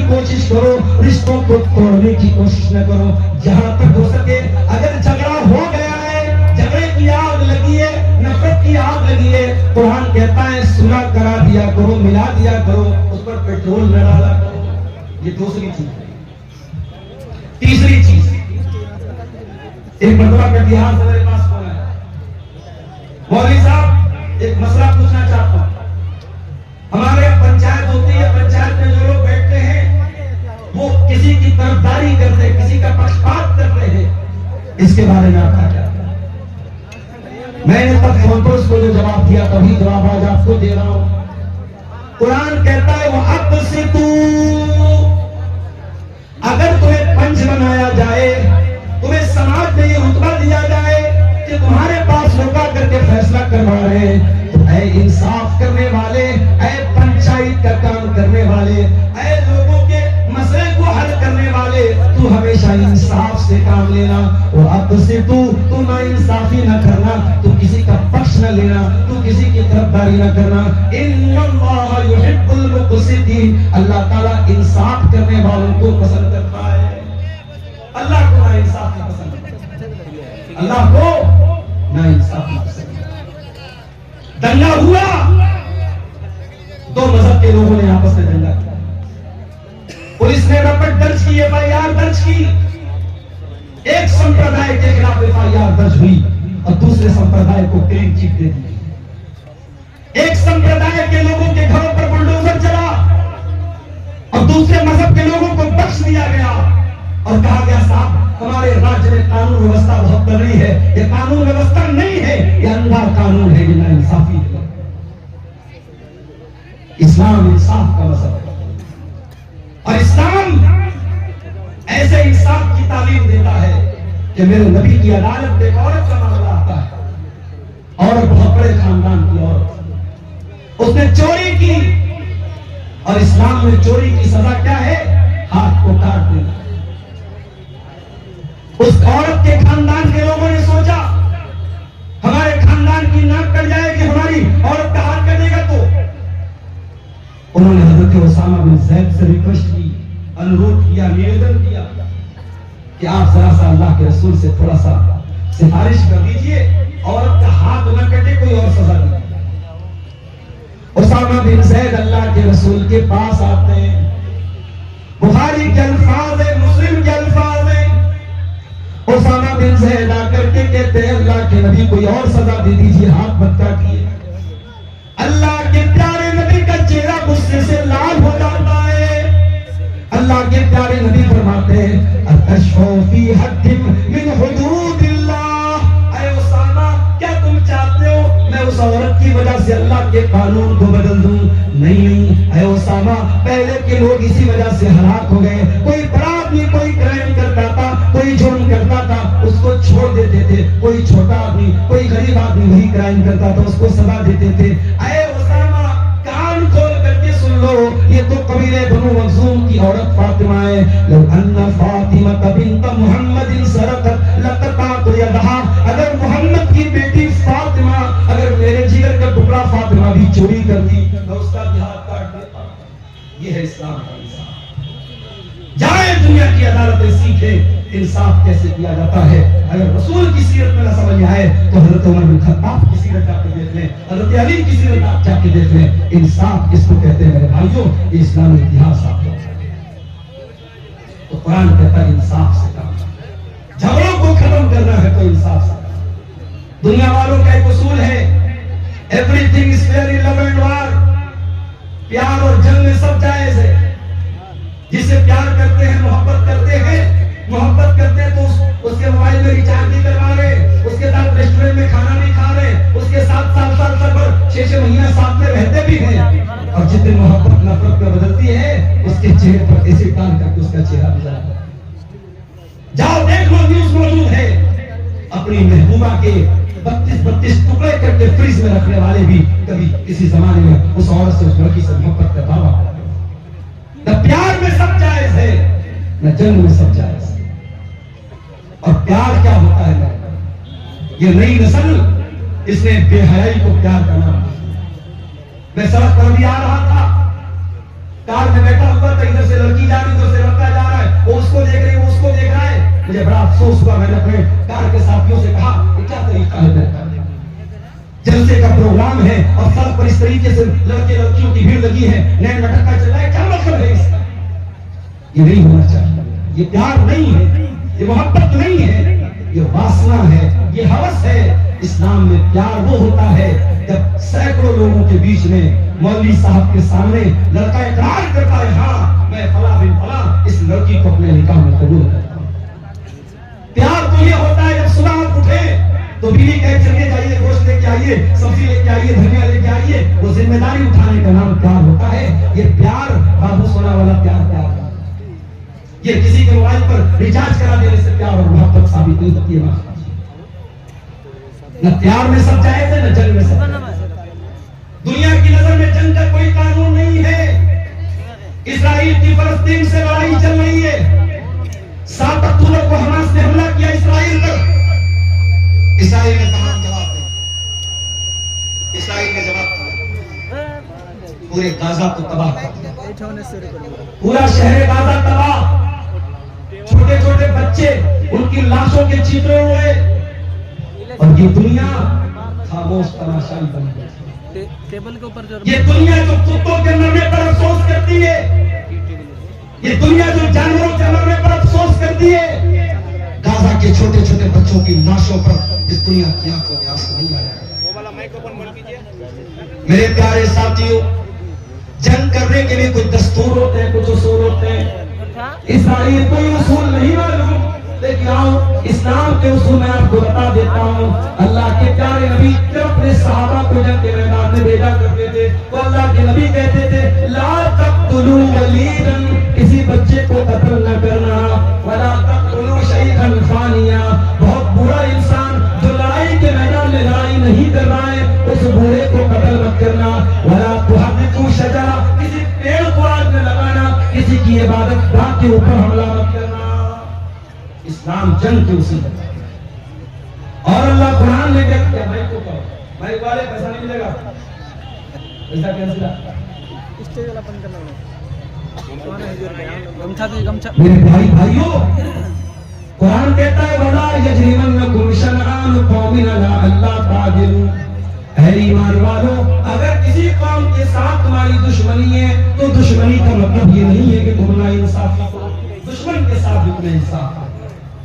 کوشش کرو، رشتوں کو توڑنے کی کوشش نہ کرو. جہاں تک ہو سکے اگر جھگڑا ہو گیا ہے، جھگڑے کی آگ لگی ہے، نفرت کی آگ لگی ہے، قرآن کہتا ہے صلح کرا دیا کرو، ملا دیا کرو، اس پر پیٹرول نہ ڈالا کرو. یہ دوسری چیز ہے. تیسری چیز، ایک مرتبہ کا اتہاس ہمارے پاس کون ہے؟ مولوی صاحب ایک مسئلہ پوچھنا چاہتا ہوں. ہمارے پنچایت ہوتی ہے، پنچایت میں جو لوگ بیٹھتے ہیں وہ کسی کی طرفداری کرتے ہیں، کسی کا پکشپات کرتے ہیں. اس کے بارے میں آپ کا کیا؟ میں نے تب فون پر اس کو جو جواب دیا تبھی جواب آج آپ کو دے رہا ہوں. قرآن کہتا ہے وَأَقْسِطُوا، اگر تمہیں پنچ بنایا جائے، تمہیں سماج میں یہ رتبہ دیا جائے کہ تمہارے پاس لوگ آ کر کے فیصلہ کروا رہے ہیں، تو اے انصاف کرنے والے، اے پنچایت کا کام کرنے والے، اے لوگوں کے مسئلے کو حل کرنے والے، تو ہمیشہ انصاف سے کام لینا. تو نا انصافی نہ کرنا، تو کسی کا پکش نہ لینا، تو کسی کی طرفداری نہ کرنا. ان اللہ یحب المقسطین، اللہ تعالیٰ انصاف کرنے والوں کو پسند کرتا ہے. اللہ کو نا انصافی پسند ہے، اللہ کو نا انصافی پسند ہے. دنگا ہوا، دو مذہب کے لوگوں نے آپس میں دنگا کیا. پولیس نے رپورٹ درج کی، ایف آئی آر درج کی. ایک سمپردائے کے خلاف ایف آئی آر درج ہوئی اور دوسرے سمپردائے کو کلین چٹ دے دی. ایک سمپردائے کے لوگوں کے گھروں پر بلڈوزر چلا اور دوسرے مذہب کے لوگوں کو بخش دیا گیا اور کہا گیا صاحب ہمارے راج میں قانون ویوستھا بہت بڑی ہے. یہ قانون ویوستھا نہیں ہے، یہ اندھا قانون ہے، یہ ناانصافی ہے. اسلام انصاف کا مذہب ہے اور اسلام ایسے انصاف کی تعلیم دیتا ہے کہ میرے نبی کی عدالت میں ایک عورت کا معاملہ آتا ہے. عورت بہت بڑے خاندان کی عورت، اس نے چوری کی اور اسلام میں چوری کی سزا کیا ہے؟ ہاتھ کو کاٹ دینا. اس عورت کے خاندان کے لوگوں نے سوچا ہمارے خاندان کی ناک کٹ جائے گی، ہماری عورت کا ہاتھ کٹے گا. تو انہوں نے حضرت اسامہ بن زید سے ریکویسٹ کی، انورودھ کیا، نویدن کیا کہ آپ ذرا سا اللہ کے رسول سے تھوڑا سا سفارش کر دیجئے، عورت کا ہاتھ نہ کٹے، کوئی اور سزا نہیں. اسامہ بن زید اللہ کے رسول کے پاس آتے ہیں. بخاری کے الفاظ ہیں، مسلم کے الفاظ ہیں. اسامہ بن زید آ کر کے کہتے ہیں اللہ کے نبی کوئی اور سزا دے دیجئے، ہاتھ مت کاٹیے. اللہ کے پیارے نبی کا چہرہ غصے سے لال ہو جاتا ہے. اللہ کے پیارے نبی فرماتے ہیں اتشفع فی حد من حدود اللہ، اے اسامہ کیا تم چاہتے ہو میں اس عورت کی وجہ سے اللہ کے قانون کو بدل دوں؟ نہیں اے اسامہ، پہلے کے لوگ اسی وجہ سے ہلاک ہو گئے. کوئی بڑا آدمی کوئی کرائم کرتا تھا، کوئی جرم کرتا تھا، اس کو چھوڑ دیتے تھے. کوئی چھوٹا آدمی، کوئی غریب آدمی وہی کرائم کرتا تھا، اس کو سزا دیتے تھے. اے اسامہ کان کھول کر کے سن لو، یہ تو قبیلے بنو مخزوم کی عورت فاطمہ ہے. لو ان فاطمہ بنت محمد سرقت لقطعت یدہا، اگر محمد کی بیٹی فاطمہ، اگر میرے جگر کا ٹکڑا فاطمہ بھی چوری کرتی میں اس کا بھی ہاتھ کاٹ دیتا. یہ ہے اسلام کا انصاف. جائے دنیا کی عدالتیں سیکھیں انصاف کیسے کیا جاتا ہے. اگر رسول کی سیرت میں نہ سمجھ آئے تو حضرت عمر بن خطاب کی سیرت جا کے دیکھ لیں، حضرت علی کی سیرت آپ جا کے دیکھ لیں. انصاف کس کو کہتے ہیں میرے بھائیوں؟ یہ اسلامی اتہاس آپ کو. تو قرآن کہتا ہے انصاف سے کام، جھگڑوں کو ختم کرنا ہے تو انصاف سے. دنیا والوں کا ایک اصول ہے everything is fair in love and war, پیار اور جنگ میں سب جائز ہے. جسے پیار کرتے ہیں، محبت کرتے ہیں تو اس کے موبائل میں ریچارج نہیں کروا رہے، اس کے ساتھ ریسٹورنٹ میں کھانا نہیں کھا رہے، اس کے ساتھ 7 سال پر 6 مہینہ ساتھ میں رہتے بھی ہیں. اور جتنی محبت نفرت میں بدلتی ہے اس کے چہرے پر ایسے ٹان کر کے اس کا چہرہ بھی جاتا ہے. جاؤ دیکھ لو، نیوز موجود ہے. اپنی محبوبہ کے 32 ٹکڑے کر کے فریز میں رکھنے والے بھی کبھی کسی زمانے میں اس عورت سے، اس لڑکی سے محبت کا دعویٰ کرتے ہیں. نہ پیار میں سب جائز ہے، نہ جنگ میں سب جائز ہے. اور پیار کیا ہوتا ہے؟ یہ نئی نسل اس نے بے حیائی کو پیار کا نام دیا. میں سڑک پر بھی آ رہا تھا، کار میں بیٹھا ہوا تھا، ادھر سے لڑکی جا رہی، ادھر سے لڑکا جا رہا ہے، وہ اس کو دیکھ رہی ہے، وہ اس کو دیکھ رہا ہے. مجھے بڑا افسوس ہوا. میں نے اپنے کار کے ساتھیوں سے کہا کہ کیا طریقہ ہے بیٹھا، جلسے کا پروگرام ہے اور سڑک پر اس طریقے سے لڑکے لڑکیوں کی بھیڑ لگی ہے، نین مٹکا چل رہا ہے، کیا مطلب ہے اس کا؟ یہ نہیں ہونا چاہیے. یہ پیار نہیں ہے، یہ محبت نہیں ہے، یہ واسنا ہے، یہ ہوس ہے. اسلام میں پیار وہ ہوتا ہے جب سینکڑوں لوگوں کے بیچ میں مولوی صاحب کے سامنے لڑکا اقرار کرتا ہے، ہاں میں فلاں بن فلاں اس لڑکی کو اپنے نکاح میں قبول کرتا ہوں. پیار تو یہ ہوتا ہے جب صبح آپ اٹھے تو بیوی کہے چلیے جائیے گوشت لے کے آئیے، سبزی لے کے آئیے، دھنیا لے کے آئیے. وہ ذمہ داری اٹھانے کا نام پیار ہوتا ہے. یہ پیار بابو سونا والا پیار پیار ہے. یہ کسی کے موبائل پر ریچارج کرا دینے سے پیار اور محبت ثابت نہیں ہوتی ہے. نہ پیار میں سب جائز ہے، نہ جنگ میں سب. دنیا کی نظر میں جنگ کا کوئی قانون نہیں ہے. اسرائیل کی فلسطین سے لڑائی چل رہی ہے. 7 اکتوبر کو حماس نے حملہ کیا اسرائیل پر. اسرائیل نے کہا جواب دیں. اسرائیل نے جواب دیا، پورے غازہ کو تباہ کر دیا، پورا شہر غازہ تباہ. چھوٹے چھوٹے بچے ان کی لاشوں کے چیتڑے ہوئے اور یہ دنیا خاموش تماشائی بن گئی. یہ دنیا جو کتوں کے مرنے پر افسوس کرتی ہے، یہ دنیا جو جانوروں کے مرنے پر افسوس کرتی ہے، غازہ کے چھوٹے چھوٹے بچوں کی لاشوں پر اس دنیا کی آنکھوں میں آنسو نہیں آیا. میرے پیارے ساتھیوں، جنگ کرنے کے لیے کچھ دستور ہوتے ہیں، کچھ اصول ہوتے ہیں. اسرائیل کوئی اصول نہیں معلوم، لیکن آؤ اسلام کے اصول میں آپ کو بتا دیتا ہوں. اللہ کے پیارے نبی جب اپنے صحابہ کو جنگ کے میدان میں بھیجا کرتے تھے تو اللہ کے نبی کہتے تھے لا تقتلوا ولیدا، کسی بچے کو قتل نہ کرنا، ولا تقتلوا شیخا فانیا، بہت برا انسان جو لڑائی کے میدان میں لڑائی نہیں کر رہا ہے اس بوڑھے کو قتل مت کرنا، ولا تحرقوا شجرا، کسی پیڑ کو آگ میں لگانا، کسی کی عبادت گاہ کے اوپر حملہ مت کرنا. اسلام جنگ کے اصول ہے. اور اللہ قرآن نے کیا کیا؟ مائک کو کہو، مائک والے پیسہ نہیں ملے گا، پیسہ کینسل ہے. میرے بھائی بھائیوں، قرآن کہتا ہے وَلَا يَجْرِمَنَّكُمْ شَنَآنُ قَوْمٍ عَلَىٰ أَلَّا تَعْدِلُوا، اے ایمان والو اگر کسی قوم کے ساتھ تمہاری دشمنی ہے تو دشمنی کا مطلب یہ نہیں ہے کہ تم نا انصاف کرو، دشمن کے ساتھ بھی تمہیں انصاف کرو.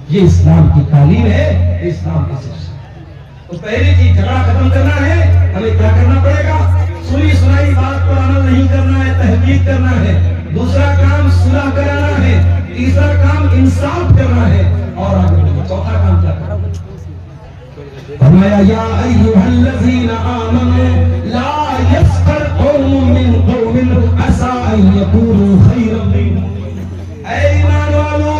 یہ اسلام کی تعلیم ہے، یہ اسلام کی سچ. تو پہلی چیز جھگڑا ختم کرنا ہے، ہمیں کیا کرنا پڑے گا؟ سنی سنائی بات پر عمل نہیں کرنا ہے، تحقیق کرنا ہے. دوسرا کام صلح کرانا ہے. تیسرا کام انصاف کرنا ہے. اور آگے چوتھا کام کیا کرنا؟ فرمایا یا ایھا الذین آمنوا لا یسخر قوم من قوم عسى ان یکونوا خیرا منهم. اے ایمان والو،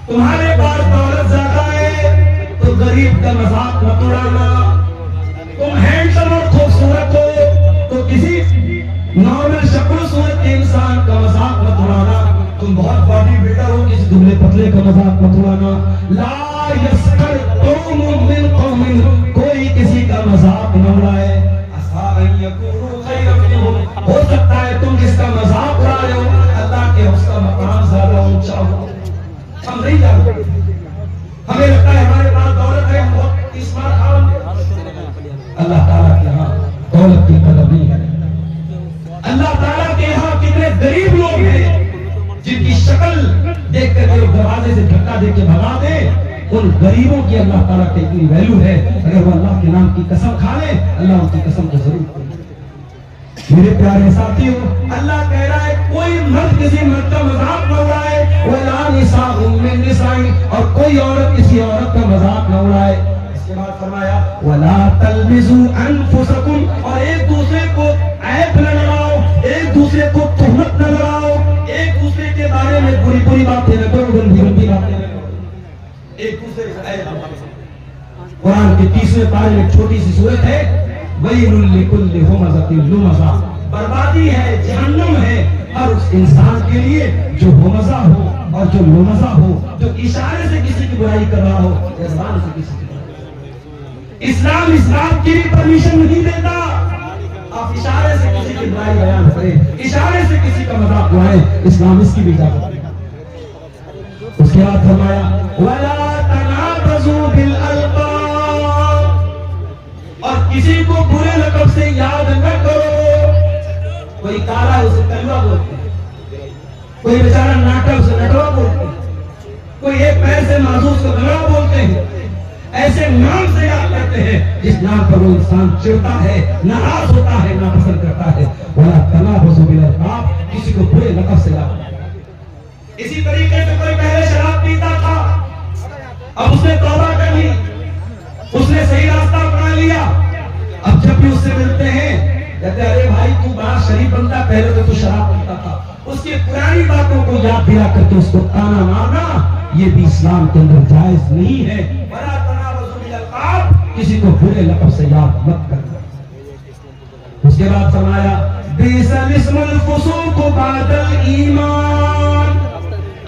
تمہارے پاس دولت زیادہ ہے تو غریب کا مذاق مت اڑانا. تم ہینڈسم اور خوبصورت ہو تو کسی نارمل شکل صورت کے انسان کا مذاق مت اڑانا. تم بہت باڈی بلڈر ہو، کسی دبلے پتلے کا مذاق مت اڑانا. لا یسخر قوم من قوم، کوئی کسی کا مذاق نہ اڑائے. عسى ان یکونوا خیرا منهم، ہو سکتا ہے تم جس کا مذاق اڑا رہے ہو اللہ کے اس کا مقام زیادہ اونچا ہو. ہم نہیں جانتے، ہمیں لگتا ہے ہمارے پاس دولت ہے، ہم بہت اسمارٹ خان ہیں. اللہ تعالیٰ کے ہاں دولت کی قدر نہیں ہے. اللہ تعالیٰ کے ہاں کتنے غریب لوگ ہیں جن کی شکل دیکھ کر کے دروازے سے دھکا دے کے بھگا دے. ان غریبوں کی اللہ تعالیٰ کی اتنی ویلیو ہے، اگر وہ اللہ کے نام کی قسم کھا لے اللہ ان کی قسم کو ضرور کرے. میرے پیارے ساتھیوں، اللہ کہہ رہا ہے کوئی مرد کسی مرد کا مذاق نہ اڑائے، وَلَا نِسَاءٌ مِّن نِسَاءٍ، اور کوئی عورت کسی عورت کا مذاق نہ اڑائے. اس کے بعد فرمایا وَلَا تَلْمِزُوا أَنفُسَكُمْ، اور ایک دوسرے کو عیب نہ لگاؤ، ایک دوسرے کو تہمت نہ لگاؤ، ایک دوسرے کے بارے میں بری بری باتیں نہ کرو، گندی گندی باتیں نہ کرو، ایک دوسرے کو عیب نہ لگاؤ. قرآن کے 30ویں پارے میں ایک چھوٹی سی سورت ہے وَيْلٌ لِكُلِّ ہُمَزَةٍ لُمَزَةٍ، بربادی ہے، جہنم ہے ہر اس انسان کے لیے جو ہمزہ ہو اور جو لمزہ ہو، جو اشارے سے کسی کی برائی کر رہا ہو یا زبان سے کسی کی برائی. اسلام اس بات کی بھی پرمیشن نہیں دیتا آپ اشارے سے کسی کی برائی بیان کریں، اشارے سے کسی کا مذاق اڑائیں، اسلام اس کی بھی اجازت ہے۔ اس کے بعد فرمایا وَلَا تَنَابَزُوا بِالْأَلْقَابِ، اور کسی کو برے لقب سے یاد نہ کرو۔ کوئی کالا ہے اسے کلوا بولتے ہیں، کوئی بیچارہ ناٹا اسے نٹوا بولتے ہیں، کوئی ایک پیر سے معزوز کو گھڑا بولتے ہیں، ایسے نام سے یاد کرتے ہیں جس نام پر وہ انسان چڑھتا ہے، ناراض ہوتا ہے، ناپسند کرتا ہے۔ وَلَا تَنَابَزُوا بِالْأَلْقَابِ، کسی کو برے لقب سے یاد کرو۔ اسی طریقے سے کوئی پہلے شراب پیتا تھا، اب اس نے توبہ کر لی، اس نے صحیح راستہ اپنا لیا، اب جب بھی اس سے ملتے ہیں کہتے ہیں ارے بھائی تو بڑا شریف بنتا، پہلے تو شراب پیتا تھا۔ اس کی پرانی باتوں کو یاد دلا کر کے اس کو تانا مارنا یہ بھی اسلام کے اندر جائز نہیں ہے۔ وَلَا تَنَابَزُوا بِالْأَلْقَابِ، کسی کو برے لقب سے یاد مت کرنا۔ اس کے بعد فرمایا بِئْسَ الِاسْمُ الْفُسُوقُ بَعْدَ الْإِيمَانِ،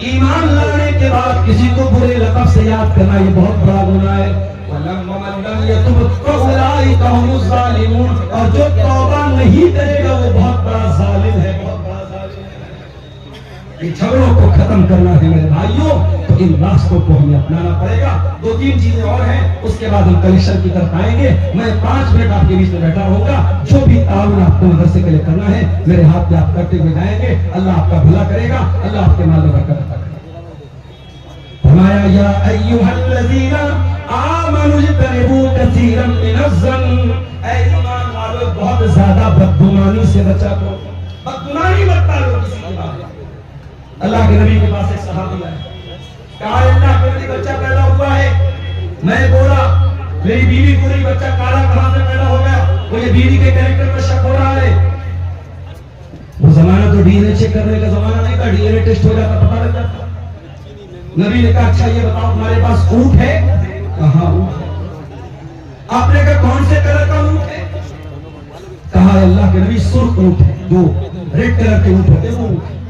ایمان لانے کے بعد کسی کو برے لقب سے یاد کرنا یہ بہت بڑا گناہ ہے۔ وَمَن لَّمْ يَتُبْ فَأُولَٰئِکَ هُمُ الظَّالِمُونَ، اور جو توبہ نہیں کرے گا وہ بہت بڑا ظالم ہے، بہت بڑا ظالم ہے۔ یہ جھگڑوں کو ختم کرنا ہے میرے بھائیوں، تو ان راستوں کو ہمیں اپنانا پڑے گا۔ دو تین چیزیں اور ہیں، اس کے بعد ہم کلیکشن کی طرف آئیں گے۔ میں 5 منٹ آپ کے بیچ میں بیٹھا ہوں گا، جو بھی تعاون آپ کو مدرسے کے لیے کرنا ہے میرے ہاتھ پہ آپ کرتے ہوئے جائیں گے۔ اللہ آپ کا بھلا کرے گا، اللہ آپ کے مال میں برکت عطا کرے گا۔ فرمایا یا ایھا الذین آمنوا اجتنبوا کثیرا من الظن، اے ایمان والو بہت زیادہ بدگمانی سے بچا کرو، بدگمانی مت کرو کسی کے بارے میں۔ اللہ کے نبی کے پاس ایک صحابی آیا، کہا اللہ کے نبی بچہ پیدا ہوا ہے، میں بولا میری بیوی کو نہیں، بچہ کالا کہاں سے پیدا ہو گیا؟ مجھے بیوی کے کریکٹر پر شک ہو رہا ہے۔ وہ زمانہ تو ڈی این اے چیک کرنے کا زمانہ نہیں تھا، ڈی این اے ٹیسٹ ہو جاتا پتہ لگ جاتا۔ نبی نے کہا اچھا یہ بتاؤ تمہارے پاس اونٹ ہے؟ کہا اونٹ ہے۔ آپ نے کہا کون سے کلر کا اونٹ ہے؟ کہا اللہ کے نبی سرخ اونٹ ہے، جو ریڈ کلر کے اونٹ ہوتے ہیں وہ اونٹ ہے۔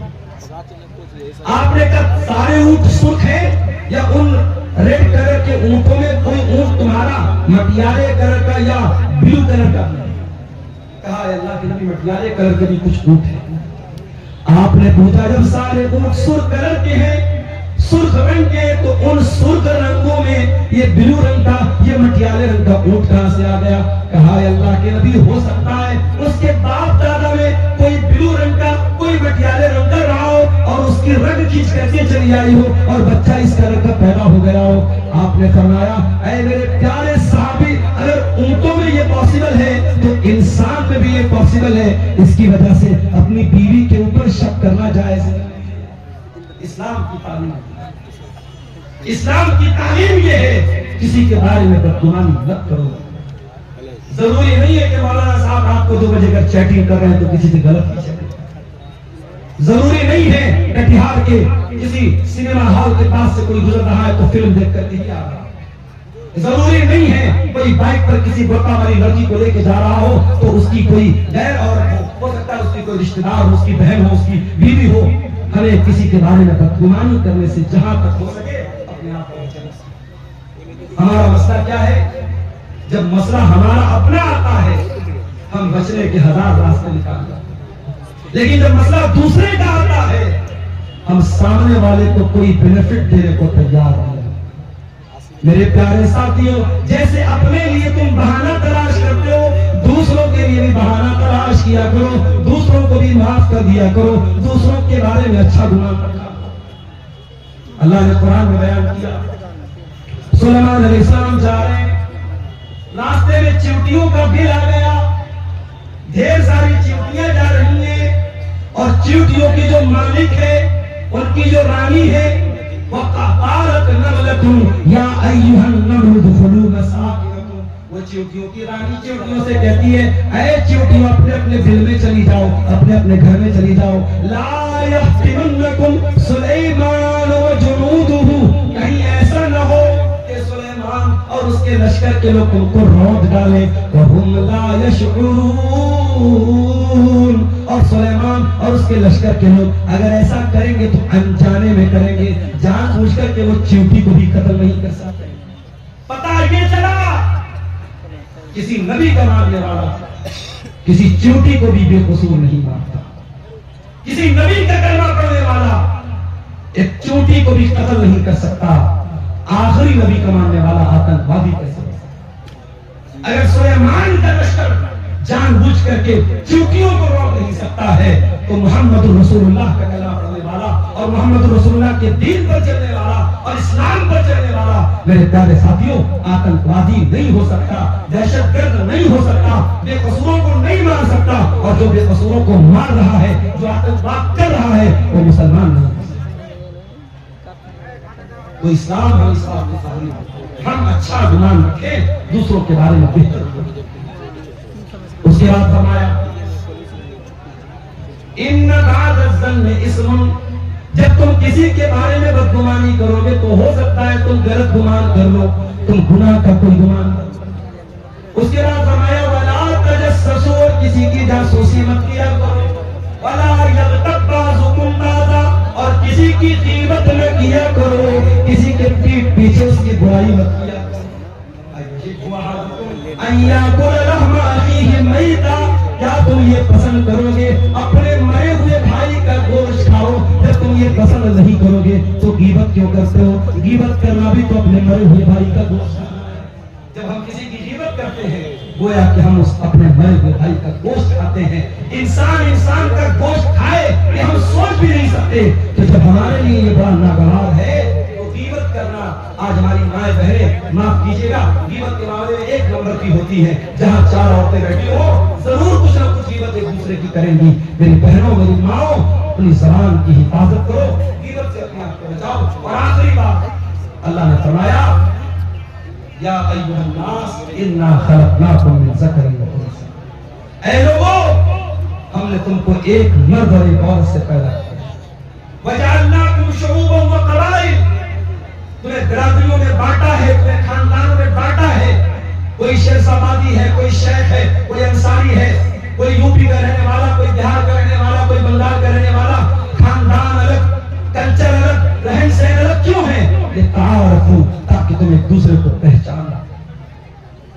آپ نے کہا سارے اونٹ سرخ ہیں یا ان ریڈ کلر کے اونٹوں میں کوئی اونٹ تمہارا مٹیالے کلر کا یا بلو کلر کا؟ کہا اللہ کے نبی مٹیالے کلر کے بھی کچھ اونٹ ہیں۔ آپ نے پوچھا جب سارے اونٹ سرخ کلر کے ہیں، سرخ رنگ کے، تو ان سرخ رنگوں میں یہ بلو رنگ کا، یہ مٹیالے رنگ کا اونٹ کہاں سے آ گیا؟ کہا اللہ کے نبی ہو سکتا ہے اس کے باپ دادا میں کوئی بلو رنگ کا کوئی مٹیالے رنگ کا رہا ہو اور اس کی رنگ کھینچ کر کے چلی آئی ہو اور بچہ اس کا رنگ کا پیدا ہو گیا ہو۔ آپ نے فرمایا اے میرے پیارے صحابی، اگر اونٹوں میں یہ پاسبل ہے تو انسان میں بھی یہ پاسبل ہے۔ اس کی وجہ سے اپنی بیوی کے اوپر شک کرنا جائز ہے۔ اسلام کی تعلیم، اسلام کی تعلیم یہ ہے کسی کے بارے میں بدگمانی مت کرو۔ ضروری نہیں ہے کہ مولانا صاحب رات کو 2 بجے اگر چیٹنگ کر رہے ہیں تو کسی سے غلط ہی چیٹنگ، ضروری نہیں ہے کٹیہار کے کسی سینما ہال کے پاس سے کوئی گزر رہا ہے تو فلم دیکھ کر کے آ رہا ہے، ضروری نہیں ہے کوئی بائک پر کسی برقع والی لڑکی کو لے کے جا رہا ہو تو اس کی کوئی غیر عورت ہو سکتا ہے اس کی کوئی رشتہ دار ہو، اس کی بہن ہو، اس کی بیوی ہو۔ ہمیں کسی کے بارے میں بدگمانی کرنے سے جہاں تک ہو سکے اپنے آپ کو بچانا چاہیے۔ ہمارا مسئلہ کیا ہے؟ جب مسئلہ ہمارا اپنا آتا ہے ہم بچنے کے 1000 راستے نکالتے ہیں، لیکن جب مسئلہ دوسرے کا آتا ہے ہم سامنے والے کو کوئی بینیفٹ دینے کو تیار نہیں۔ میرے پیارے ساتھیوں، جیسے اپنے لیے تم بہانہ تلاش کرتے ہو دوسروں کے لیے بھی بہانہ تلاش کیا کرو، دوسروں کو بھی معاف کر دیا کرو، دوسروں کے بارے میں اچھا گمان کرنا۔ اللہ نے قرآن میں بیان کیا، سلیمان علیہ السلام جا رہے ہیں، راستے میں چیونٹیوں کا بل آ گیا، ڈھیر ساری چیونٹیاں جا رہی ہیں اور چیونٹیوں کی جو مالک ہے، ان کی جو رانی ہے، وَقَالَتْ نَمْلَةٌ يَا أَيُّهَا النَّمْلُ ادْخُلُوا مَسَاكِنَكُمْ، وہ چیونٹیوں کی رانی چیونٹیوں سے کہتی ہے اے چیونٹیوں اپنے اپنے بل میں چلی جاؤ، اپنے اپنے گھر میں چلی جاؤ۔ لَا يَحْتِمَنَّكُمْ سُلَيْمَانُ وَجُنُودُهُ، کہیں ایسا نہ ہو کہ سلیمان اور اس کے لشکر کے لوگ ان کو روند ڈالیں، وَهُمْ لَا يَشْعُرُونَ، اور سلیمان اور اس کے لشکر کے لوگ اگر ایسا کریں گے تو انجانے میں کریں گے، جان بوجھ کر کہ وہ چیونٹی کو بھی قتل نہیں کر سکتے۔ پتہ یہ چلا کسی نبی کا ماننے والا کسی چیوٹی کو بھی بے قصور نہیں مارتا. کسی نبی کا کلمہ پڑھنے والا ایک چیوٹی کو بھی قتل نہیں کر سکتا. آخری نبی کا ماننے والا آتنکوادی کیسے ہو سکتا؟ اگر سلیمان کا لشکر جان بوجھ کر کے چیوٹیوں کو روک نہیں سکتا ہے تو محمد رسول اللہ کا کلمہ پڑھنے والا اور محمد رسول اللہ کے دین پر چلنے والا اور اسلام پر چلنے والا میرے پیارے ساتھیوں آتنکوادی نہیں ہو سکتا، دہشت گرد نہیں ہو سکتا، بے قصوروں کو نہیں مار سکتا. اور جو بے قصوروں کو مار رہا ہے، جو آتنکواد کر رہا ہے، وہ مسلمان نہیں. تو اسلام ہم اسلام کی تعلیم، ہم اچھا گمان رکھیں دوسروں کے بارے میں بہتر. اس کے بعد فرمایا ان بعد الظن اسم، جب تم کسی کے بارے میں بدگمانی کرو گے تو ہو سکتا ہے تم غلط گمان کر لو، تم گناہ کا کوئی گمان کر لو. اس کے بعد فرمایا ولا تجسسوا، کسی کی جاسوسی مت کیا کرو، ولا یغتب بعضکم بعضا، اور کسی کی غیبت نہ کیا کرو، کسی کے پیٹھ پیچھے اس کی برائی مت کیا کرو. کیا تم یہ پسند کرو گے اپنے مرے ہوئے بھائی کا گوشت کھاؤ؟ جب تم یہ پسند نہیں کرو گے تو غیبت کیوں کرتے ہو؟ غیبت کرنا بھی تو اپنے مرے ہوئے بھائی کا گوشت کھانا ہے. جب ہم کسی کی غیبت کرتے ہیں گویا کہ ہم اس اپنے مرے ہوئے بھائی کا گوشت کھاتے ہیں. انسان کا گوشت کھائے یہ ہم سوچ بھی نہیں سکتے کہ جب ہمارے لیے یہ بڑا ناگوار ہے تو غیبت کرنا. آج ہماری مائیں بہنیں معاف کیجیے گا غیبت کے معاملے میں ایک نمبر کی ہوتی ہے. جہاں 4 عورتیں بیٹھی ہو ضرور کچھ نہ کچھ غیبت ایک دوسرے کی کریں گی. میری بہنوں میری ماؤں اپنی زبان کی حفاظت کرو، غیبت سے اپنے آپ کو بچاؤ. اور آخری بات اللہ نے فرمایا یا ایھا الناس انا خلقناکم من ذکر و انثى، اے لوگوں ہم نے تم کو ایک مرد اور ایک عورت سے پیدا کیا. وجعلناکم شعوبا وقبائل، تمہیں برادریوں میں بانٹا ہے، تمہیں خاندانوں میں بانٹا ہے. کوئی شیخ آبادی ہے، کوئی شیخ ہے، کوئی انصاری ہے، کوئی یو پی کا رہنے والا، کوئی بہار کا رہنے والا، کوئی بنگال کا رہنے والا. خاندان الگ، کلچر الگ، رہن سہن الگ کیوں ہے؟ یہ تعارفو، تاکہ تم ایک دوسرے کو پہچانا.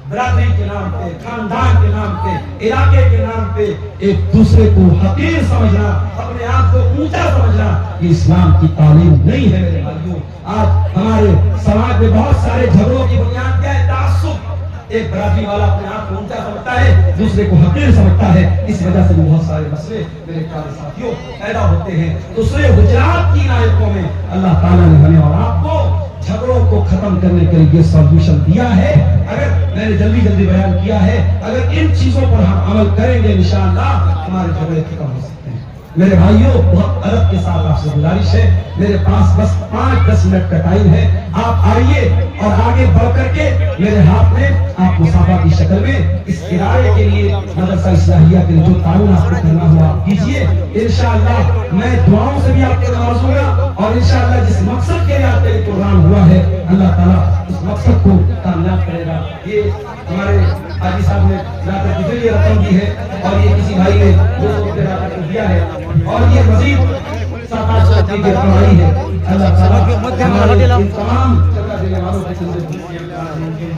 برادری کے نام پہ، خاندان کے نام پہ، علاقے کے نام پہ ایک دوسرے کو حقیر سمجھنا، اپنے آپ کو اونچا سمجھنا، یہ اسلام کی تعلیم نہیں ہے میرے بھائیوں. آج ہمارے سماج میں بہت سارے جھگڑوں کی بنیاد کیا ہے؟ تعصب. ایک برادری والا اپنے آپ کو اونچا سمجھتا ہے، دوسرے کو حقیر سمجھتا ہے. اس وجہ سے بہت سارے مسئلے میرے پیارے ساتھیوں پیدا ہوتے ہیں. دوسرے حجرات کی آیتوں میں اللہ تعالیٰ نے ہمیں اور آپ کو جھگڑوں کو ختم کرنے کے لیے سولوشن دیا ہے. اگر میں نے جلدی بیان کیا ہے، اگر ان چیزوں پر ہم عمل کریں گے انشاءاللہ ہمارے جھگڑے ختم ہو سکتے ہیں. میرے بھائیوں بہت ادب کے ساتھ آپ سے گزارش ہے، میرے پاس بس 5-10 منٹ کا ٹائم ہے. آپ آئیے اور آگے بڑھ کر کے میرے ہاتھ میں آپ مصافحہ کی شکل میں اس ادارے کے لیے مدرسہ اصلاحیہ کے لیے جو تعاون آپ کو کرنا ہوا آپ کیجیے. انشاءاللہ میں دعاؤں سے بھی آپ کو نوازوں گا اور انشاءاللہ جس مقصد کے لیے آپ کا یہ پروگرام ہوا ہے اللہ تعالیٰ اس مقصد کو کامیاب کرے گا. یہ ہمارے حاجی صاحب نے رات کے لیے رقم دی ہے اور یہ کسی بھائی نے 200 روپے رات کو دیا ہے اور یہ مزید 7-8 کی رقم ہے. اللہ تعالیٰ ہمارے ان تمام چندہ دینے والوں کی